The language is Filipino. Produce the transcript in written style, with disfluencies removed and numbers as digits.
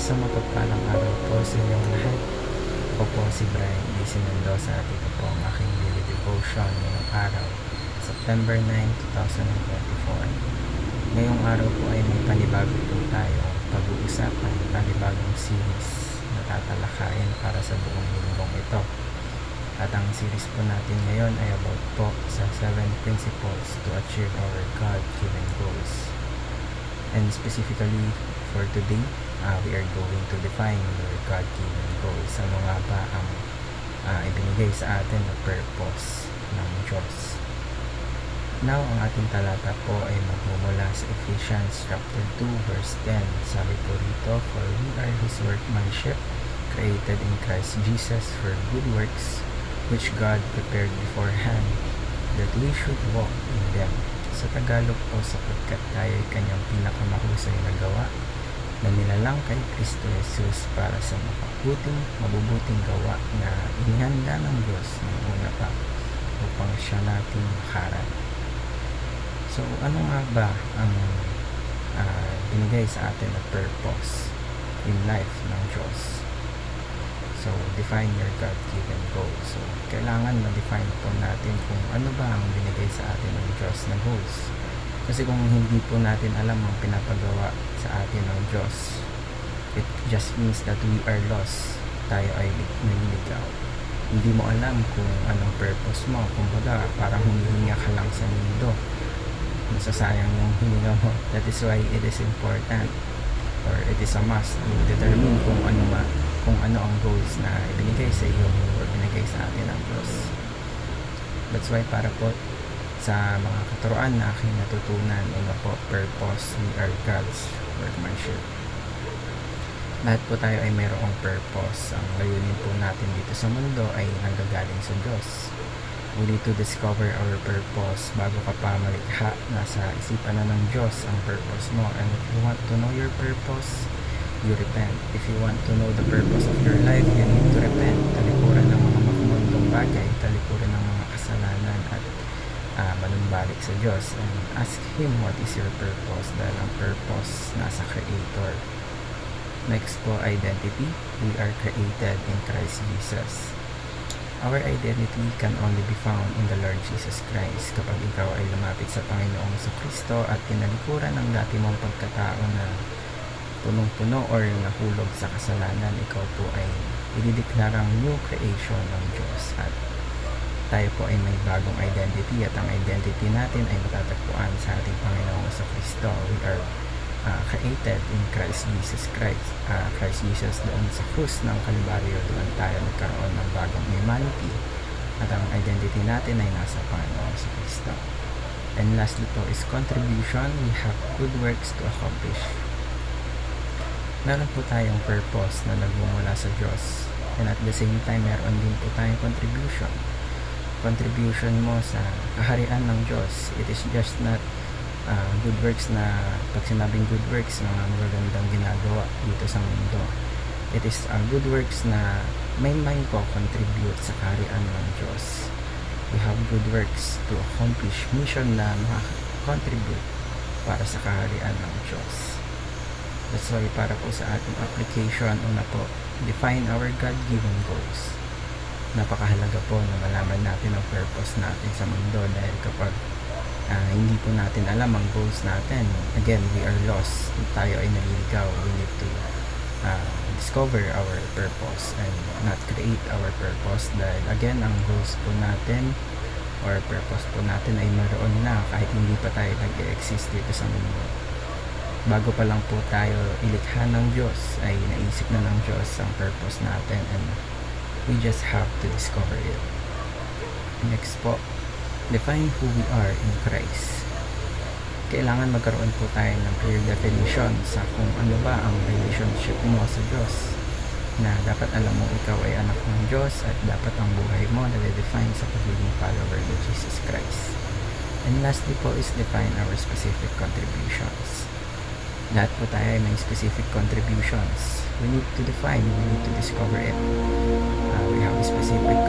Isang mapagpalang araw po sa inyong lahat. Ako po si Brian DC Mendoza at ito po ang aking daily devotion ngayong araw, September 9, 2024. Ngayong araw po ay may panibago po tayong pag-uusapan, panibagong series na tatalakayin para sa buong linggong ito. At ang series po natin ngayon ay about po sa 7 principles to achieve our God-given goals. And specifically for today, we are going to define your God-given goals. Ano nga ba ang ibinigay sa atin na purpose ng Diyos? Now, ang ating talata po ay magmumula sa Ephesians chapter 2 verse 10. Sabi po rito, "For we are His workmanship, created in Christ Jesus for good works, which God prepared beforehand, that we should walk in them." Sa Tagalog po, sapagkat tayo ay kanyang pinakamahusay na gawa na nilalang kay Kristo Jesus para sa mabubuting gawa na inihanda ng Diyos ng una pa upang siya natin makaharap. So, ano nga ba ang binigay sa atin na purpose in life ng Diyos? So, define your God-given goals. So, kailangan ma-define po natin kung ano ba ang binigay sa atin ng Diyos na goals. Kasi kung hindi po natin alam ang pinapagawa sa atin ng Diyos, it just means that we are lost. Tayo ay naliligaw. Hindi mo alam kung anong purpose mo. Kumbaga, parang humihinga ka lang sa mundo. Masasayang yung hininga mo. That is why it is important, or it is a must to determine kung ano ang goals na ibinigay sa iyo or binigay sa atin ng Diyos. That's why para po sa mga katuruan na aking natutunan, una po, purpose, we are God's workmanship. Lahat po tayo ay mayroong purpose. Ang layunin po natin dito sa mundo ay nanggagaling sa Diyos. We need to discover our purpose bago ka pa malikha. Nasa isipan na ng Diyos ang purpose mo. And if you want to know your purpose, you repent. If you want to know the purpose of your life, you need to repent. Talikuran ng mga makamundong bagay, talikuran ng mga kasalanan at manumbalik sa Diyos and ask Him what is your purpose, dahil ang purpose nasa Creator. Next po, identity. We are created in Christ Jesus. Our identity can only be found in the Lord Jesus Christ. Kapag ikaw ay lumapit sa Panginoong sa Kristo at tinalikuran ng dati mong pagkatao na punong-puno or nahulog sa kasalanan, ikaw po ay idideklarang new creation ng Diyos. At tayo po ay may bagong identity, at ang identity natin ay matatagpuan sa ating Panginoong sa Kristo. We are created in Christ Jesus. Christ Jesus, doon sa krus ng Kalbaryo, doon tayo nagkaroon ng bagong humanity, at ang identity natin ay nasa Panginoong sa Kristo. And lastly po is contribution. We have good works to accomplish. Meron po tayong purpose na nagmumula sa Diyos, and at the same time meron din po tayong contribution mo sa kaharian ng Diyos. It is just not good works na, pag sinabing good works, mga magagandang ginagawa dito sa mundo. It is good works na may contribute sa kaharian ng Diyos. We have good works to accomplish mission na makakontribute para sa kaharian ng Diyos. That's why para po sa ating application, una po, define our God-given goals. Napakahalaga po na malaman natin ang purpose natin sa mundo, dahil kapag hindi po natin alam ang goals natin, again, we are lost. Tayo ay naliligaw. We need to discover our purpose and not create our purpose, dahil again, ang goals po natin or purpose po natin ay meron na kahit hindi pa tayo nag-exist dito sa mundo. Bago pa lang po tayo ilikha ng Diyos, ay naisip na ng Diyos ang purpose natin, and we just have to discover it. Next po, define who we are in Christ. Kailangan magkaroon po tayo ng clear definition sa kung ano ba ang relationship mo sa Diyos, na dapat alam mo ikaw ay anak ng Diyos, at dapat ang buhay mo na-define sa pagiging follower ni Jesus Christ. And lastly po is define our specific contributions. Lahat po tayo ay may specific contributions. We need to define, we need to discover it. We have specific